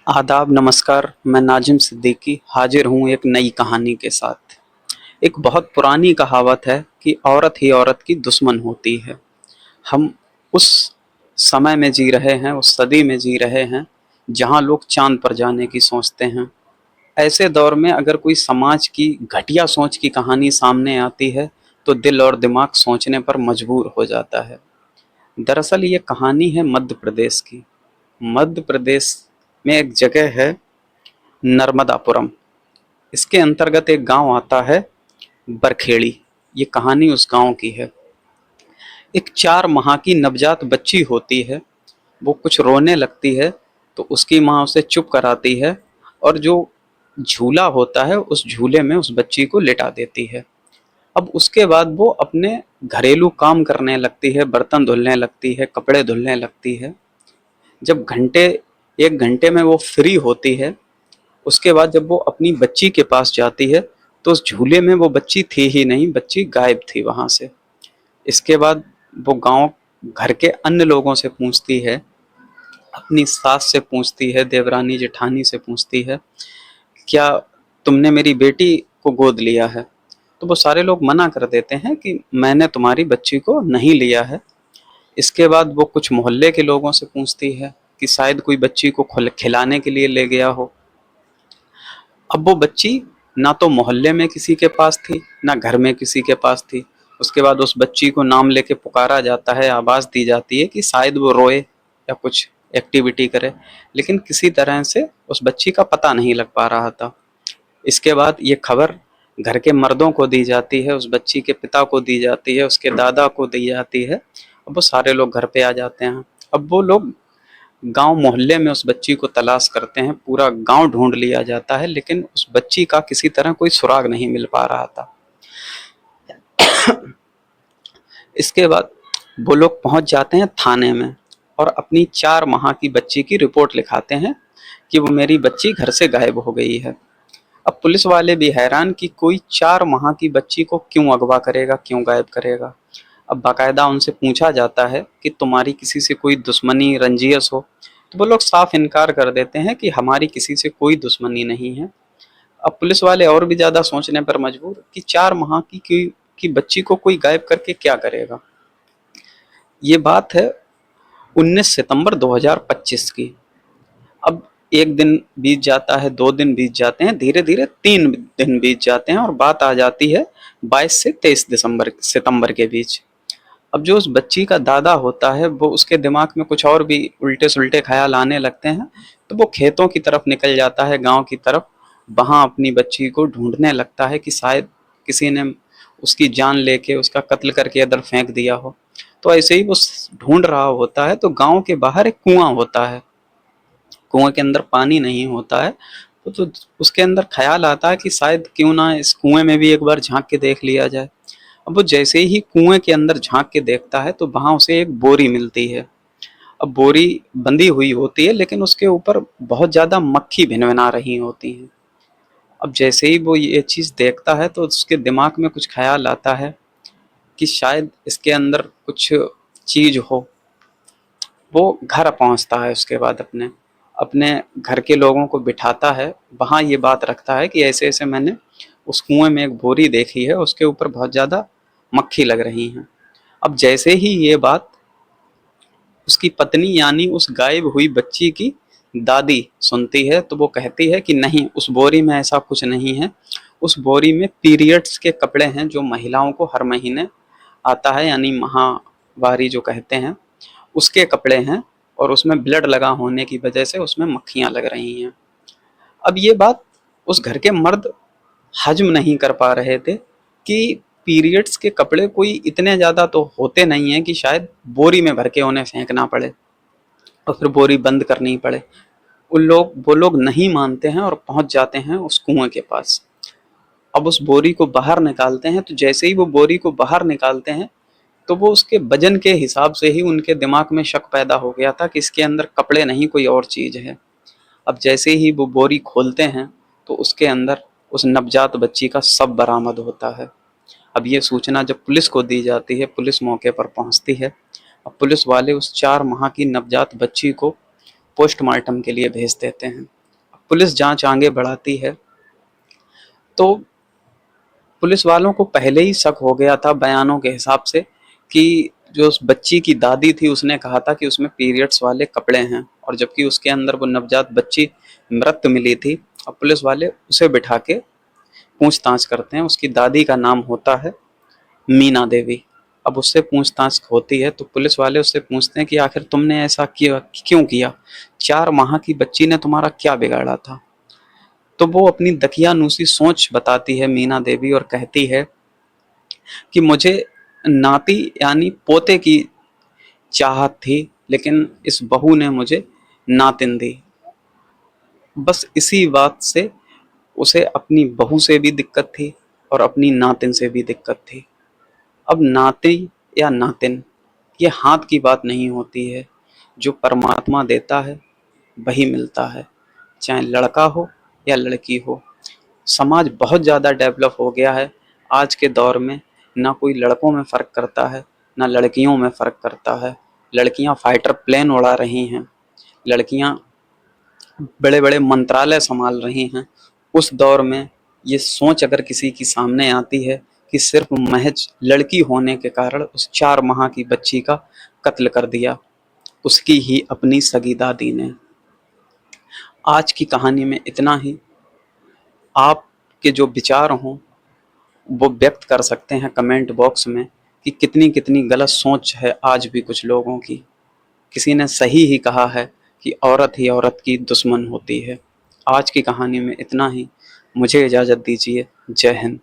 आदाब नमस्कार। मैं नाजिम सिद्दीकी हाजिर हूँ एक नई कहानी के साथ। एक बहुत पुरानी कहावत है कि औरत ही औरत की दुश्मन होती है। हम उस समय में जी रहे हैं, उस सदी में जी रहे हैं जहाँ लोग चांद पर जाने की सोचते हैं। ऐसे दौर में अगर कोई समाज की घटिया सोच की कहानी सामने आती है तो दिल और दिमाग सोचने पर मजबूर हो जाता है। दरअसल ये कहानी है मध्य प्रदेश की। मध्य प्रदेश में एक जगह है नर्मदापुरम। इसके अंतर्गत एक गांव आता है बरखेड़ी। ये कहानी उस गांव की है। एक 4 माह की नवजात बच्ची होती है। वो कुछ रोने लगती है तो उसकी माँ उसे चुप कराती है और जो झूला होता है उस झूले में उस बच्ची को लिटा देती है। अब उसके बाद वो अपने घरेलू काम करने लगती है, बर्तन धुलने लगती है, कपड़े धुलने लगती है। जब 1 घंटे में वो फ्री होती है, उसके बाद जब वो अपनी बच्ची के पास जाती है तो उस झूले में वो बच्ची थी ही नहीं, बच्ची गायब थी वहां से। इसके बाद वो गांव घर के अन्य लोगों से पूछती है, अपनी सास से पूछती है, देवरानी जेठानी से पूछती है, क्या तुमने मेरी बेटी को गोद लिया है? तो वो सारे लोग मना कर देते हैं कि मैंने तुम्हारी बच्ची को नहीं लिया है। इसके बाद वो कुछ मोहल्ले के लोगों से पूछती है कि शायद कोई बच्ची को खिलाने के लिए ले गया हो। अब वो बच्ची ना तो मोहल्ले में किसी के पास थी, ना घर में किसी के पास थी। उसके बाद उस बच्ची को नाम लेके पुकारा जाता है, आवाज़ दी जाती है कि शायद वो रोए या कुछ एक्टिविटी करे, लेकिन किसी तरह से उस बच्ची का पता नहीं लग पा रहा था। इसके बाद ये खबर घर के मर्दों को दी जाती है, उस बच्ची के पिता को दी जाती है, उसके दादा को दी जाती है। अब वो सारे लोग घर पे आ जाते हैं। अब वो लोग गांव मोहल्ले में उस बच्ची को तलाश करते हैं, पूरा गांव ढूंढ लिया जाता है, लेकिन उस बच्ची का किसी तरह कोई सुराग नहीं मिल पा रहा था। इसके बाद वो लोग पहुंच जाते हैं थाने में और अपनी 4 माह की बच्ची की रिपोर्ट लिखाते हैं कि वो मेरी बच्ची घर से गायब हो गई है। अब पुलिस वाले भी हैरान कि कोई 4 माह की बच्ची को क्यों अगवा करेगा, क्यों गायब करेगा। अब बाकायदा उनसे पूछा जाता है कि तुम्हारी किसी से कोई दुश्मनी रंजियस हो? तो वो लोग साफ इनकार कर देते हैं कि हमारी किसी से कोई दुश्मनी नहीं है। अब पुलिस वाले और भी ज्यादा सोचने पर मजबूर कि 4 माह की बच्ची को कोई गायब करके क्या करेगा। ये बात है 19 सितंबर 2025 की। अब 1 दिन बीत जाता है, 2 दिन बीत जाते हैं, धीरे धीरे 3 दिन बीत जाते हैं और बात आ जाती है 22 से 23 सितंबर के बीच। अब जो उस बच्ची का दादा होता है वो उसके दिमाग में कुछ और भी उल्टे सुलटे ख्याल आने लगते हैं, तो वो खेतों की तरफ निकल जाता है, गांव की तरफ। वहां अपनी बच्ची को ढूंढने लगता है कि शायद किसी ने उसकी जान लेके उसका कत्ल करके इधर फेंक दिया हो। तो ऐसे ही वो ढूंढ रहा होता है तो गांव के बाहर एक कुआं होता है। कुएं के अंदर पानी नहीं होता है। तो उसके अंदर ख्याल आता है कि शायद क्यों ना इस कुएं में भी एक बार झांक के देख लिया जाए। अब वो जैसे ही कुएं के अंदर झांक के देखता है तो वहां उसे एक बोरी मिलती है। अब बोरी बंधी हुई होती है लेकिन उसके ऊपर बहुत ज्यादा मक्खी भिनभिना रही होती हैं। अब जैसे ही वो ये चीज देखता है तो उसके दिमाग में कुछ ख्याल आता है कि शायद इसके अंदर कुछ चीज हो। वो घर पहुंचता है, उसके बाद अपने अपने घर के लोगों को बिठाता है, वहां ये बात रखता है कि ऐसे ऐसे मैंने उस कुएं में एक बोरी देखी है, उसके ऊपर बहुत ज्यादा मक्खी लग रही हैं। अब जैसे ही ये बात उसकी पत्नी यानी उस गायब हुई बच्ची की दादी सुनती है तो वो कहती है कि नहीं, उस बोरी में ऐसा कुछ नहीं है। उस बोरी में पीरियड्स के कपड़े हैं जो महिलाओं को हर महीने आता है, यानी माहवारी जो कहते हैं उसके कपड़े हैं, और उसमें ब्लड लगा होने की वजह से उसमें मक्खियां लग रही हैं। अब ये बात उस घर के मर्द हजम नहीं कर पा रहे थे कि पीरियड्स के कपड़े कोई इतने ज़्यादा तो होते नहीं हैं कि शायद बोरी में भर के उन्हें फेंकना पड़े और फिर बोरी बंद करनी पड़े। वो लोग नहीं मानते हैं और पहुंच जाते हैं उस कुएं के पास। अब उस बोरी को बाहर निकालते हैं तो जैसे ही वो बोरी को बाहर निकालते हैं तो वो उसके वजन के हिसाब से ही उनके दिमाग में शक पैदा हो गया था कि इसके अंदर कपड़े नहीं कोई और चीज़ है। अब जैसे ही वो बोरी खोलते हैं तो उसके अंदर उस नवजात बच्ची का शव बरामद होता है। अब ये सूचना जब पुलिस को दी जाती है, पुलिस मौके पर पहुंचती है। अब पुलिस वाले उस 4 माह की नवजात बच्ची को पोस्टमार्टम के लिए भेज देते हैं। पुलिस जांच आगे बढ़ाती है तो पुलिस वालों को पहले ही शक हो गया था बयानों के हिसाब से कि जो उस बच्ची की दादी थी उसने कहा था कि उसमें पीरियड्स वाले कपड़े हैं, और जबकि उसके अंदर वो नवजात बच्ची मृत मिली थी। अब पुलिस वाले उसे बिठा के पूछताछ करते हैं। उसकी दादी का नाम होता है मीना देवी। अब उससे पूछताछ होती है तो पुलिस वाले उससे पूछते हैं कि आखिर तुमने ऐसा किया, क्यों किया? 4 माह की बच्ची ने तुम्हारा क्या बिगाड़ा था? तो वो अपनी दकियानूसी सोच बताती है मीना देवी और कहती है कि मुझे नाती यानी पोते की चाहत थी, लेकिन इस बहू ने मुझे नातिन दी। बस इसी बात से उसे अपनी बहू से भी दिक्कत थी और अपनी नातिन से भी दिक्कत थी। अब नाती या नातिन ये हाथ की बात नहीं होती है, जो परमात्मा देता है वही मिलता है, चाहे लड़का हो या लड़की हो। समाज बहुत ज़्यादा डेवलप हो गया है आज के दौर में। ना कोई लड़कों में फ़र्क करता है, ना लड़कियों में फ़र्क करता है। लड़कियां फाइटर प्लेन उड़ा रही हैं, लड़कियां बड़े बड़े मंत्रालय संभाल रही हैं। उस दौर में ये सोच अगर किसी की सामने आती है कि सिर्फ महज लड़की होने के कारण उस 4 माह की बच्ची का कत्ल कर दिया उसकी ही अपनी सगी दादी ने। आज की कहानी में इतना ही। आपके जो विचार हों वो व्यक्त कर सकते हैं कमेंट बॉक्स में कि कितनी कितनी गलत सोच है आज भी कुछ लोगों की। किसी ने सही ही कहा है कि औरत ही औरत की दुश्मन होती है। आज की कहानी में इतना ही। मुझे इजाज़त दीजिए। जय हिंद।